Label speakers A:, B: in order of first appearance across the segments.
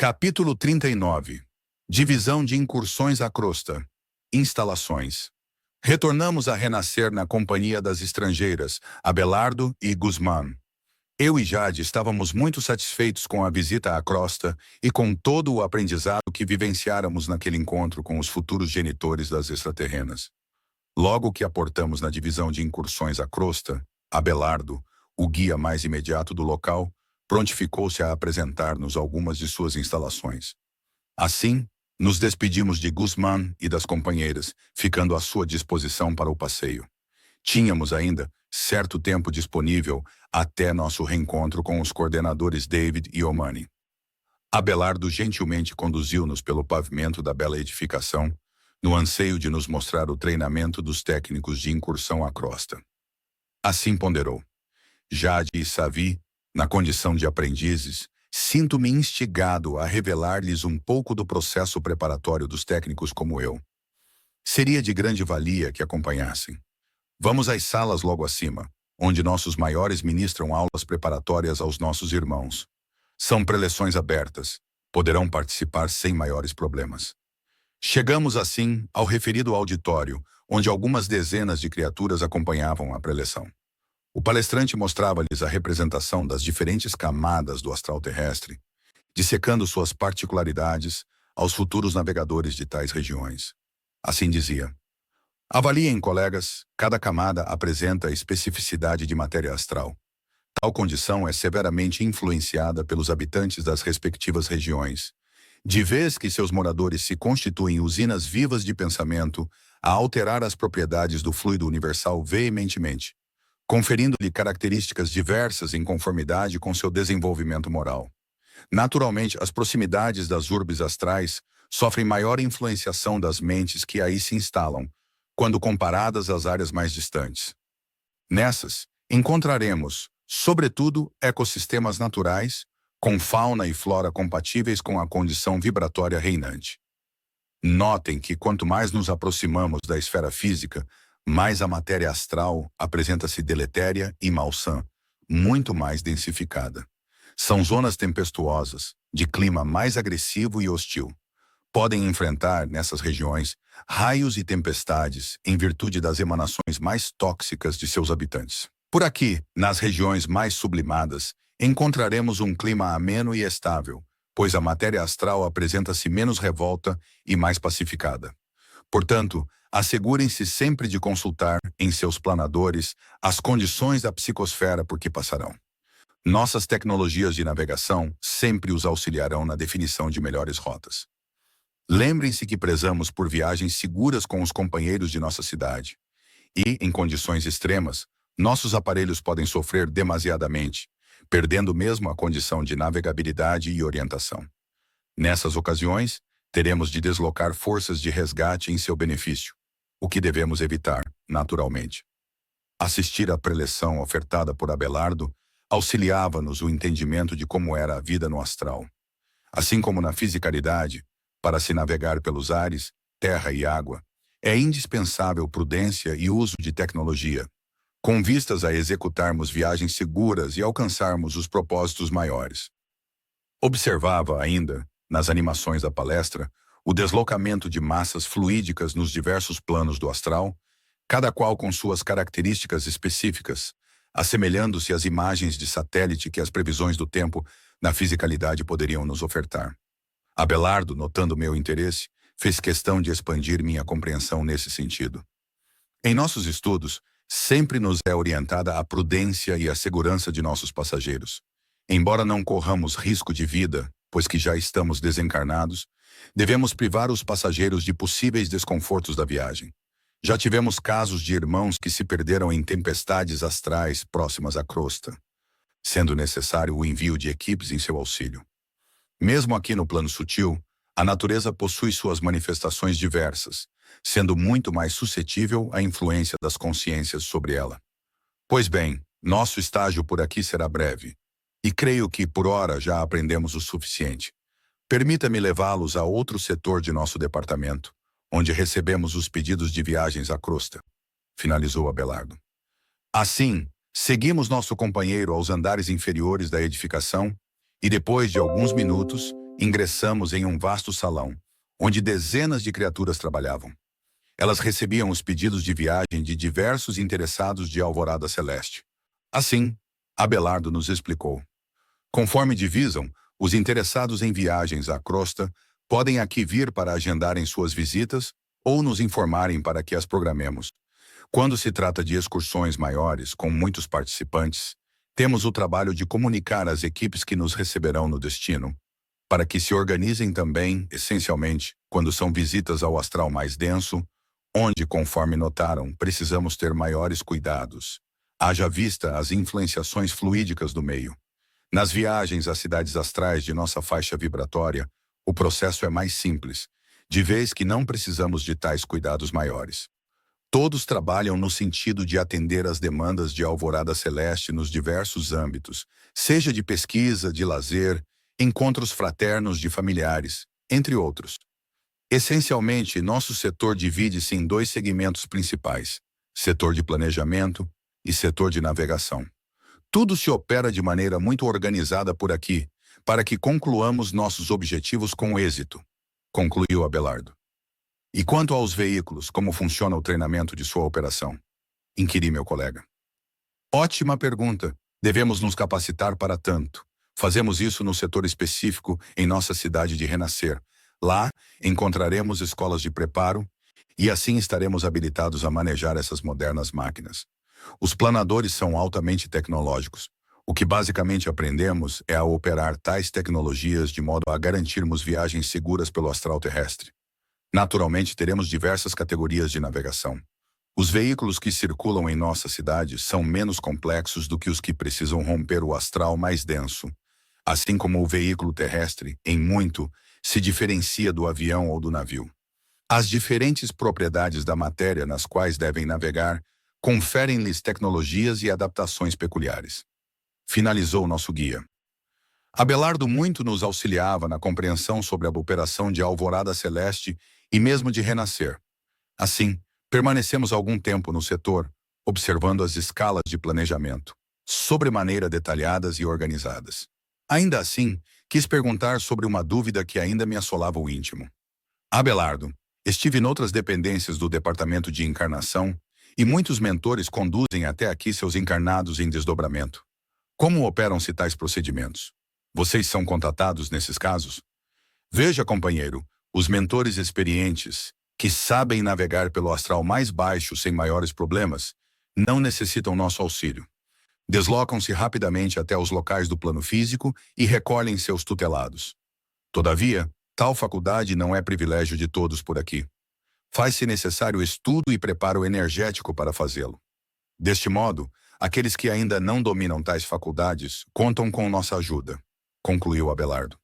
A: Capítulo 39. Divisão de incursões à crosta. Instalações. Retornamos a renascer na companhia das estrangeiras, Abelardo e Guzmán. Eu e Jade estávamos muito satisfeitos com a visita à crosta e com todo o aprendizado que vivenciáramos naquele encontro com os futuros genitores das extraterrenas. Logo que aportamos na divisão de incursões à crosta, Abelardo, o guia mais imediato do local, prontificou-se a apresentar-nos algumas de suas instalações. Assim, nos despedimos de Guzmán e das companheiras, ficando à sua disposição para o passeio. Tínhamos ainda certo tempo disponível até nosso reencontro com os coordenadores David e Omani. Abelardo gentilmente conduziu-nos pelo pavimento da bela edificação, no anseio de nos mostrar o treinamento dos técnicos de incursão à crosta. Assim ponderou: Jade e Savi, na condição de aprendizes, sinto-me instigado a revelar-lhes um pouco do processo preparatório dos técnicos como eu. Seria de grande valia que acompanhassem. Vamos às salas logo acima, onde nossos maiores ministram aulas preparatórias aos nossos irmãos. São preleções abertas, poderão participar sem maiores problemas. Chegamos assim ao referido auditório, onde algumas dezenas de criaturas acompanhavam a preleção. O palestrante mostrava-lhes a representação das diferentes camadas do astral terrestre, dissecando suas particularidades aos futuros navegadores de tais regiões. Assim dizia: avaliem, colegas, cada camada apresenta especificidade de matéria astral. Tal condição é severamente influenciada pelos habitantes das respectivas regiões, de vez que seus moradores se constituem usinas vivas de pensamento a alterar as propriedades do fluido universal veementemente, conferindo-lhe características diversas em conformidade com seu desenvolvimento moral. Naturalmente, as proximidades das urbes astrais sofrem maior influenciação das mentes que aí se instalam, quando comparadas às áreas mais distantes. Nessas, encontraremos, sobretudo, ecossistemas naturais, com fauna e flora compatíveis com a condição vibratória reinante. Notem que quanto mais nos aproximamos da esfera física, mais a matéria astral apresenta-se deletéria e malsã, muito mais densificada. São zonas tempestuosas, de clima mais agressivo e hostil. Podem enfrentar, nessas regiões, raios e tempestades em virtude das emanações mais tóxicas de seus habitantes. Por aqui, nas regiões mais sublimadas, encontraremos um clima ameno e estável, pois a matéria astral apresenta-se menos revolta e mais pacificada. Portanto, assegurem-se sempre de consultar, em seus planadores, as condições da psicosfera por que passarão. Nossas tecnologias de navegação sempre os auxiliarão na definição de melhores rotas. Lembrem-se que prezamos por viagens seguras com os companheiros de nossa cidade. E, em condições extremas, nossos aparelhos podem sofrer demasiadamente, perdendo mesmo a condição de navegabilidade e orientação. Nessas ocasiões, teremos de deslocar forças de resgate em seu benefício, o que devemos evitar, naturalmente. Assistir à preleção ofertada por Abelardo auxiliava-nos o entendimento de como era a vida no astral. Assim como na fisicalidade, para se navegar pelos ares, terra e água, é indispensável prudência e uso de tecnologia, com vistas a executarmos viagens seguras e alcançarmos os propósitos maiores. Observava ainda, nas animações da palestra, o deslocamento de massas fluídicas nos diversos planos do astral, cada qual com suas características específicas, assemelhando-se às imagens de satélite que as previsões do tempo na fisicalidade poderiam nos ofertar. Abelardo, notando meu interesse, fez questão de expandir minha compreensão nesse sentido. Em nossos estudos, sempre nos é orientada a prudência e a segurança de nossos passageiros. Embora não corramos risco de vida, pois que já estamos desencarnados, devemos privar os passageiros de possíveis desconfortos da viagem. Já tivemos casos de irmãos que se perderam em tempestades astrais próximas à crosta, sendo necessário o envio de equipes em seu auxílio. Mesmo aqui no plano sutil, a natureza possui suas manifestações diversas, sendo muito mais suscetível à influência das consciências sobre ela. Pois bem, nosso estágio por aqui será breve, e creio que por hora já aprendemos o suficiente. Permita-me levá-los a outro setor de nosso departamento, onde recebemos os pedidos de viagens à crosta, finalizou Abelardo. Assim, seguimos nosso companheiro aos andares inferiores da edificação e depois de alguns minutos, Ingressamos em um vasto salão, onde dezenas de criaturas trabalhavam. Elas recebiam os pedidos de viagem de diversos interessados de Alvorada Celeste. Assim, Abelardo nos explicou. Conforme divisam, os interessados em viagens à crosta podem aqui vir para agendarem suas visitas ou nos informarem para que as programemos. Quando se trata de excursões maiores, com muitos participantes, temos o trabalho de comunicar às equipes que nos receberão no destino, para que se organizem também, essencialmente, quando são visitas ao astral mais denso, onde, conforme notaram, precisamos ter maiores cuidados. Haja vista as influenciações fluídicas do meio. Nas viagens às cidades astrais de nossa faixa vibratória, o processo é mais simples, de vez que não precisamos de tais cuidados maiores. Todos trabalham no sentido de atender às demandas de Alvorada Celeste nos diversos âmbitos, seja de pesquisa, de lazer, encontros fraternos de familiares, entre outros. Essencialmente, nosso setor divide-se em dois segmentos principais, setor de planejamento e setor de navegação. Tudo se opera de maneira muito organizada por aqui, para que concluamos nossos objetivos com êxito, concluiu Abelardo. E quanto aos veículos, como funciona o treinamento de sua operação? Inquiri meu colega. Ótima pergunta. Devemos nos capacitar para tanto. Fazemos isso no setor específico em nossa cidade de Renascer. Lá, encontraremos escolas de preparo e assim estaremos habilitados a manejar essas modernas máquinas. Os planadores são altamente tecnológicos. O que basicamente aprendemos é a operar tais tecnologias de modo a garantirmos viagens seguras pelo astral terrestre. Naturalmente, teremos diversas categorias de navegação. Os veículos que circulam em nossa cidade são menos complexos do que os que precisam romper o astral mais denso. Assim como o veículo terrestre, em muito, se diferencia do avião ou do navio. As diferentes propriedades da matéria nas quais devem navegar conferem-lhes tecnologias e adaptações peculiares. Finalizou nosso guia. Abelardo muito nos auxiliava na compreensão sobre a operação de Alvorada Celeste e mesmo de Renascer. Assim, permanecemos algum tempo no setor, observando as escalas de planejamento, sobremaneira detalhadas e organizadas. Ainda assim, quis perguntar sobre uma dúvida que ainda me assolava o íntimo. Abelardo, estive noutras dependências do Departamento de Encarnação e muitos mentores conduzem até aqui seus encarnados em desdobramento. Como operam-se tais procedimentos? Vocês são contatados nesses casos? Veja, companheiro, os mentores experientes, que sabem navegar pelo astral mais baixo sem maiores problemas, não necessitam nosso auxílio. Deslocam-se rapidamente até os locais do plano físico e recolhem seus tutelados. Todavia, tal faculdade não é privilégio de todos por aqui. Faz-se necessário estudo e preparo energético para fazê-lo. Deste modo, aqueles que ainda não dominam tais faculdades contam com nossa ajuda, concluiu Abelardo.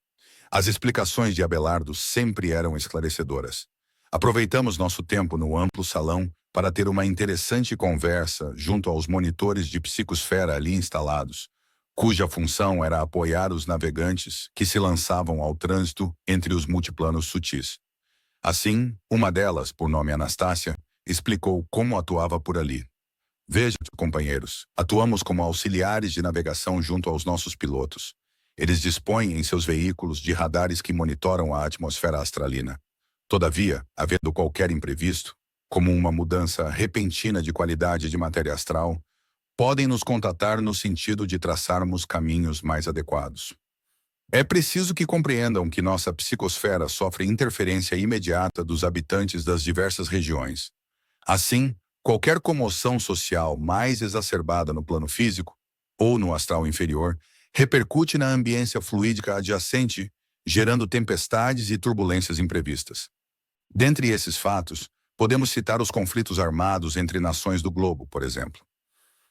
A: As explicações de Abelardo sempre eram esclarecedoras. Aproveitamos nosso tempo no amplo salão para ter uma interessante conversa junto aos monitores de psicosfera ali instalados, cuja função era apoiar os navegantes que se lançavam ao trânsito entre os multiplanos sutis. Assim, uma delas, por nome Anastácia, explicou como atuava por ali. Veja, companheiros, atuamos como auxiliares de navegação junto aos nossos pilotos. Eles dispõem em seus veículos de radares que monitoram a atmosfera astralina. Todavia, havendo qualquer imprevisto, como uma mudança repentina de qualidade de matéria astral, podem nos contatar no sentido de traçarmos caminhos mais adequados. É preciso que compreendam que nossa psicosfera sofre interferência imediata dos habitantes das diversas regiões. Assim, qualquer comoção social mais exacerbada no plano físico, ou no astral inferior, repercute na ambiência fluídica adjacente, gerando tempestades e turbulências imprevistas. Dentre esses fatos, podemos citar os conflitos armados entre nações do globo, por exemplo.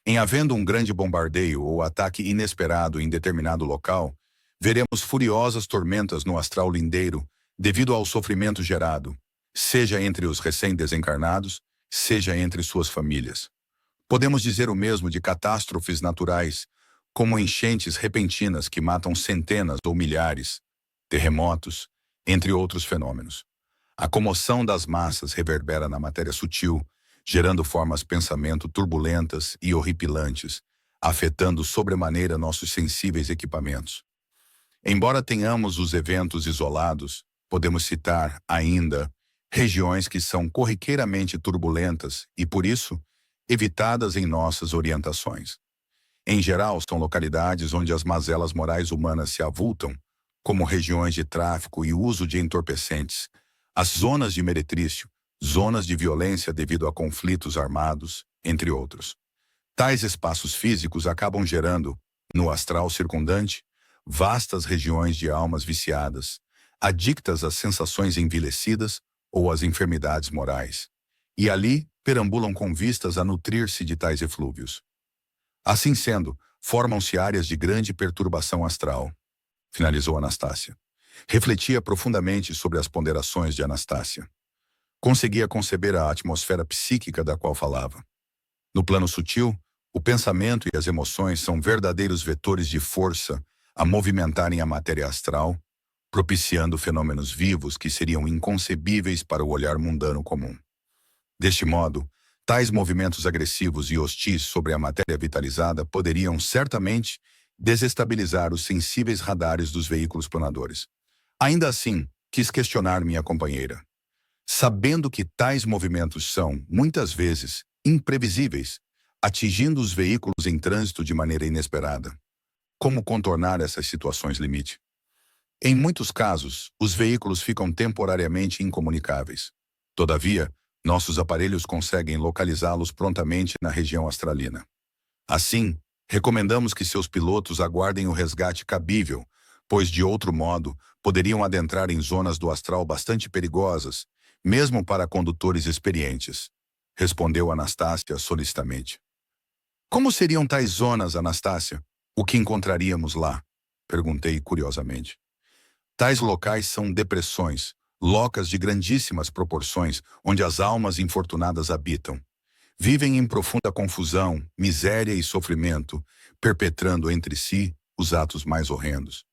A: Em havendo um grande bombardeio ou ataque inesperado em determinado local, veremos furiosas tormentas no astral lindeiro devido ao sofrimento gerado, seja entre os recém-desencarnados, seja entre suas famílias. Podemos dizer o mesmo de catástrofes naturais, como enchentes repentinas que matam centenas ou milhares, terremotos, entre outros fenômenos. A comoção das massas reverbera na matéria sutil, gerando formas pensamento turbulentas e horripilantes, afetando sobremaneira nossos sensíveis equipamentos. Embora tenhamos os eventos isolados, podemos citar ainda regiões que são corriqueiramente turbulentas e, por isso, evitadas em nossas orientações. Em geral, são localidades onde as mazelas morais humanas se avultam, como regiões de tráfico e uso de entorpecentes, as zonas de meretrício, zonas de violência devido a conflitos armados, entre outros. Tais espaços físicos acabam gerando, no astral circundante, vastas regiões de almas viciadas, adictas às sensações envelhecidas ou às enfermidades morais, e ali perambulam com vistas a nutrir-se de tais eflúvios. Assim sendo, formam-se áreas de grande perturbação astral, finalizou Anastácia. Refletia profundamente sobre as ponderações de Anastácia. Conseguia conceber a atmosfera psíquica da qual falava. No plano sutil, o pensamento e as emoções são verdadeiros vetores de força a movimentarem a matéria astral, propiciando fenômenos vivos que seriam inconcebíveis para o olhar mundano comum. Deste modo, tais movimentos agressivos e hostis sobre a matéria vitalizada poderiam, certamente, desestabilizar os sensíveis radares dos veículos planadores. Ainda assim, quis questionar minha companheira. Sabendo que tais movimentos são, muitas vezes, imprevisíveis, atingindo os veículos em trânsito de maneira inesperada, como contornar essas situações limite? Em muitos casos, os veículos ficam temporariamente incomunicáveis. Todavia, nossos aparelhos conseguem localizá-los prontamente na região astralina. Assim, recomendamos que seus pilotos aguardem o resgate cabível, pois de outro modo, poderiam adentrar em zonas do astral bastante perigosas, mesmo para condutores experientes, respondeu Anastácia solicitamente. Como seriam tais zonas, Anastácia? O que encontraríamos lá? Perguntei curiosamente. Tais locais são depressões, locas de grandíssimas proporções, onde as almas infortunadas habitam. Vivem em profunda confusão, miséria e sofrimento, perpetrando entre si os atos mais horrendos.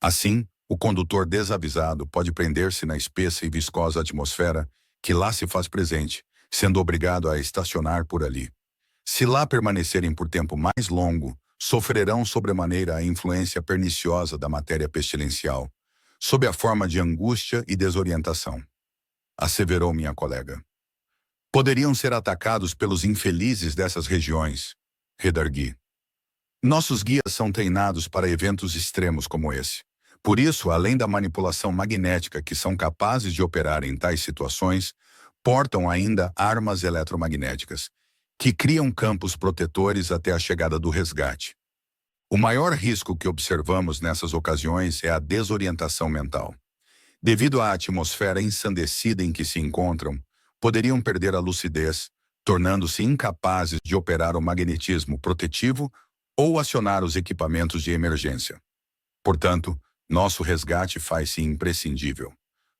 A: Assim, o condutor desavisado pode prender-se na espessa e viscosa atmosfera que lá se faz presente, sendo obrigado a estacionar por ali. Se lá permanecerem por tempo mais longo, sofrerão sobremaneira a influência perniciosa da matéria pestilencial, sob a forma de angústia e desorientação, asseverou minha colega. Poderiam ser atacados pelos infelizes dessas regiões, redargui. Nossos guias são treinados para eventos extremos como esse. Por isso, além da manipulação magnética que são capazes de operar em tais situações, portam ainda armas eletromagnéticas, que criam campos protetores até a chegada do resgate. O maior risco que observamos nessas ocasiões é a desorientação mental. Devido à atmosfera ensandecida em que se encontram, poderiam perder a lucidez, tornando-se incapazes de operar o magnetismo protetivo ou acionar os equipamentos de emergência. Portanto, nosso resgate faz-se imprescindível.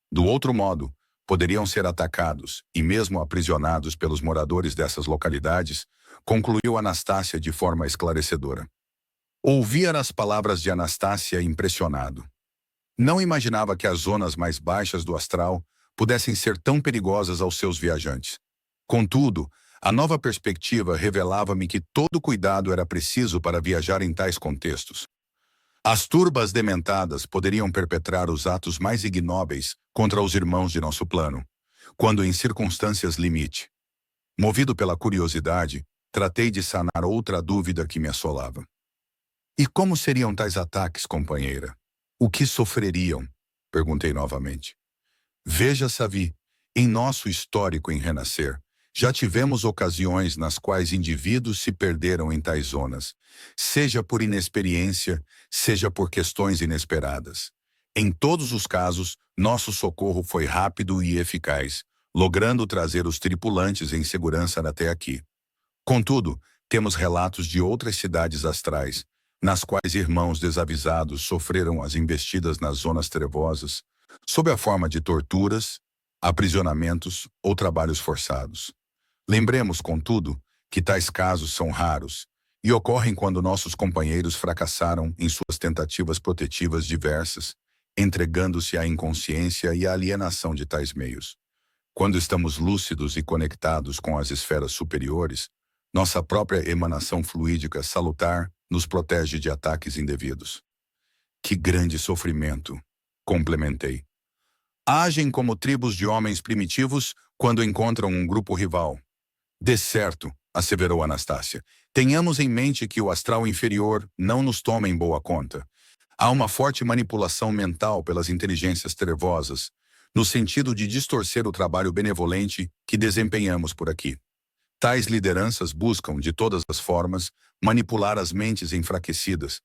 A: Do outro modo, poderiam ser atacados e mesmo aprisionados pelos moradores dessas localidades, concluiu Anastácia de forma esclarecedora. Ouvia as palavras de Anastácia impressionado. Não imaginava que as zonas mais baixas do astral pudessem ser tão perigosas aos seus viajantes. Contudo, a nova perspectiva revelava-me que todo cuidado era preciso para viajar em tais contextos. As turbas dementadas poderiam perpetrar os atos mais ignóbeis contra os irmãos de nosso plano, quando em circunstâncias limite. Movido pela curiosidade, tratei de sanar outra dúvida que me assolava. E como seriam tais ataques, companheira? O que sofreriam? Perguntei novamente. Veja, Savi, em nosso histórico em Renascer, já tivemos ocasiões nas quais indivíduos se perderam em tais zonas, seja por inexperiência, seja por questões inesperadas. Em todos os casos, nosso socorro foi rápido e eficaz, logrando trazer os tripulantes em segurança até aqui. Contudo, temos relatos de outras cidades astrais, nas quais irmãos desavisados sofreram as investidas nas zonas trevosas, sob a forma de torturas, aprisionamentos ou trabalhos forçados. Lembremos, contudo, que tais casos são raros e ocorrem quando nossos companheiros fracassaram em suas tentativas protetivas diversas, entregando-se à inconsciência e à alienação de tais meios. Quando estamos lúcidos e conectados com as esferas superiores, nossa própria emanação fluídica salutar nos protege de ataques indevidos. Que grande sofrimento, complementei. Agem como tribos de homens primitivos quando encontram um grupo rival. De certo, asseverou Anastácia. Tenhamos em mente que o astral inferior não nos toma em boa conta. Há uma forte manipulação mental pelas inteligências trevosas, no sentido de distorcer o trabalho benevolente que desempenhamos por aqui. Tais lideranças buscam, de todas as formas, manipular as mentes enfraquecidas,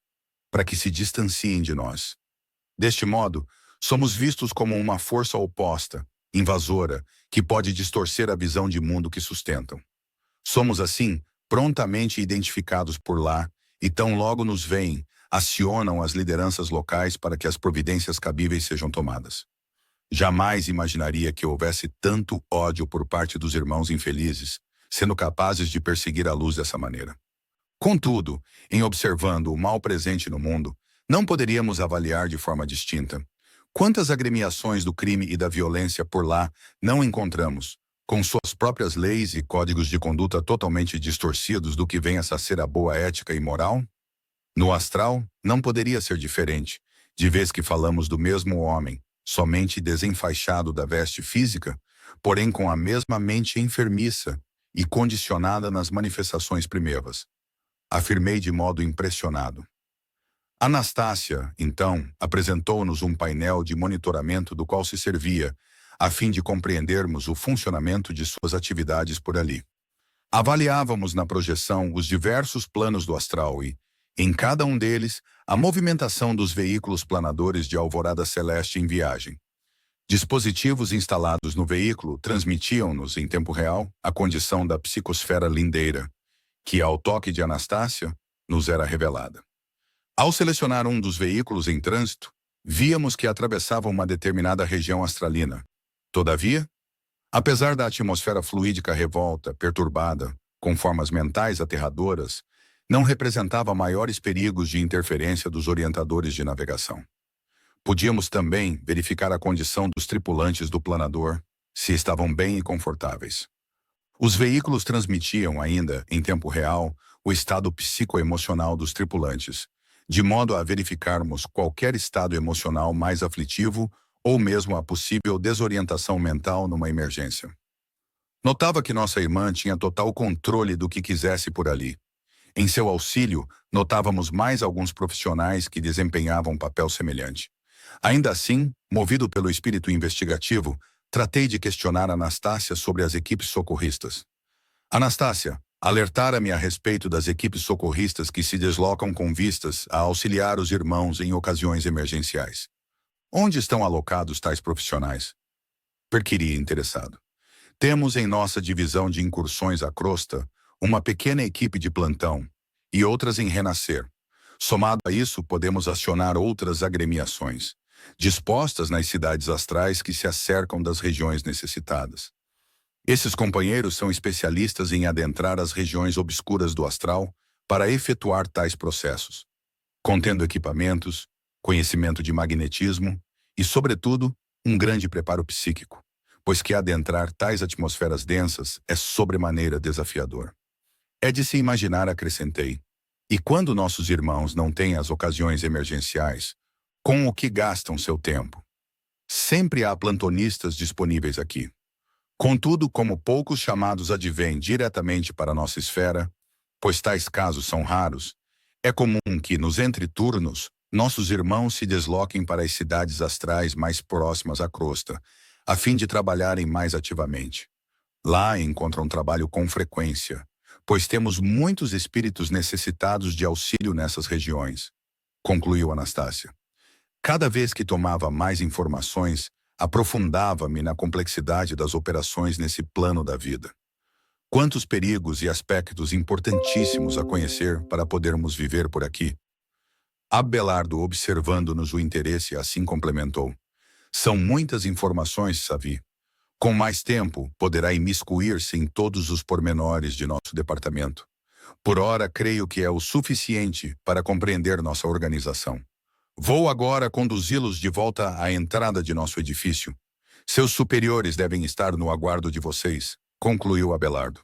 A: para que se distanciem de nós. Deste modo, somos vistos como uma força oposta, invasora, que pode distorcer a visão de mundo que sustentam. Somos, assim, prontamente identificados por lá, e tão logo nos veem, acionam as lideranças locais para que as providências cabíveis sejam tomadas. Jamais imaginaria que houvesse tanto ódio por parte dos irmãos infelizes, sendo capazes de perseguir a luz dessa maneira. Contudo, em observando o mal presente no mundo, não poderíamos avaliar de forma distinta. Quantas agremiações do crime e da violência por lá não encontramos, com suas próprias leis e códigos de conduta totalmente distorcidos do que vem a ser a boa ética e moral? No astral, não poderia ser diferente, de vez que falamos do mesmo homem, somente desenfaixado da veste física, porém com a mesma mente enfermiça e condicionada nas manifestações primevas. Afirmei de modo impressionado. Anastácia, então, apresentou-nos um painel de monitoramento do qual se servia, a fim de compreendermos o funcionamento de suas atividades por ali. Avaliávamos na projeção os diversos planos do astral e, em cada um deles, a movimentação dos veículos planadores de alvorada celeste em viagem. Dispositivos instalados no veículo transmitiam-nos, em tempo real, a condição da psicosfera lindeira, que, ao toque de Anastácia, nos era revelada. Ao selecionar um dos veículos em trânsito, víamos que atravessava uma determinada região astralina. Todavia, apesar da atmosfera fluídica revolta, perturbada, com formas mentais aterradoras, não representava maiores perigos de interferência dos orientadores de navegação. Podíamos também verificar a condição dos tripulantes do planador, se estavam bem e confortáveis. Os veículos transmitiam ainda, em tempo real, o estado psicoemocional dos tripulantes, de modo a verificarmos qualquer estado emocional mais aflitivo ou mesmo a possível desorientação mental numa emergência. Notava que nossa irmã tinha total controle do que quisesse por ali. Em seu auxílio, notávamos mais alguns profissionais que desempenhavam um papel semelhante. Ainda assim, movido pelo espírito investigativo, tratei de questionar Anastácia sobre as equipes socorristas. Anastácia, alertara-me a respeito das equipes socorristas que se deslocam com vistas a auxiliar os irmãos em ocasiões emergenciais. Onde estão alocados tais profissionais? Perquiri interessado. Temos em nossa divisão de incursões à crosta uma pequena equipe de plantão e outras em renascer. Somado a isso, podemos acionar outras agremiações, dispostas nas cidades astrais que se acercam das regiões necessitadas. Esses companheiros são especialistas em adentrar as regiões obscuras do astral para efetuar tais processos, contendo equipamentos, conhecimento de magnetismo e, sobretudo, um grande preparo psíquico, pois que adentrar tais atmosferas densas é sobremaneira desafiador. É de se imaginar, acrescentei, e quando nossos irmãos não têm as ocasiões emergenciais, com o que gastam seu tempo? Sempre há plantonistas disponíveis aqui. Contudo, como poucos chamados advêm diretamente para nossa esfera, pois tais casos são raros, é comum que, nos entreturnos, nossos irmãos se desloquem para as cidades astrais mais próximas à crosta, a fim de trabalharem mais ativamente. Lá encontram trabalho com frequência, pois temos muitos espíritos necessitados de auxílio nessas regiões, concluiu Anastácia. Cada vez que tomava mais informações, aprofundava-me na complexidade das operações nesse plano da vida. Quantos perigos e aspectos importantíssimos a conhecer para podermos viver por aqui. Abelardo, observando-nos o interesse, assim complementou. São muitas informações, Savi. Com mais tempo, poderá imiscuir-se em todos os pormenores de nosso departamento. Por ora, creio que é o suficiente para compreender nossa organização. Vou agora conduzi-los de volta à entrada de nosso edifício. Seus superiores devem estar no aguardo de vocês, concluiu Abelardo.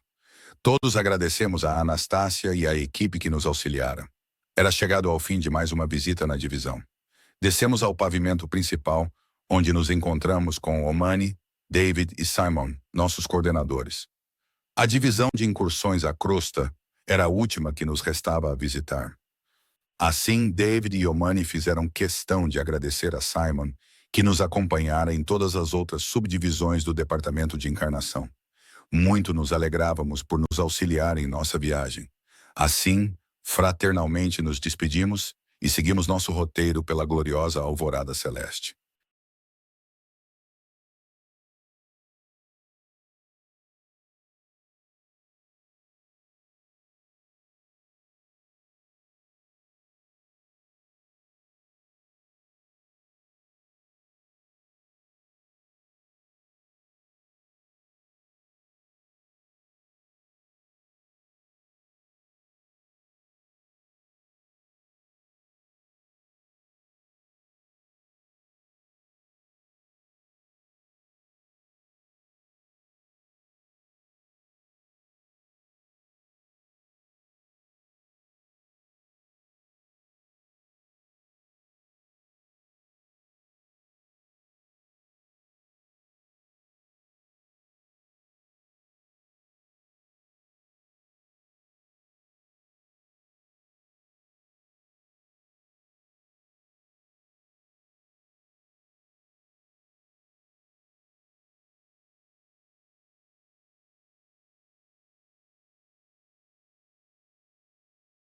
A: Todos agradecemos a Anastácia e à equipe que nos auxiliara. Era chegado ao fim de mais uma visita na divisão. Descemos ao pavimento principal, onde nos encontramos com Omani, David e Simon, nossos coordenadores. A divisão de incursões à crosta era a última que nos restava a visitar. Assim, David e Omani fizeram questão de agradecer a Simon, que nos acompanhara em todas as outras subdivisões do Departamento de Encarnação. Muito nos alegrávamos por nos auxiliar em nossa viagem. Assim, fraternalmente nos despedimos e seguimos nosso roteiro pela gloriosa alvorada celeste.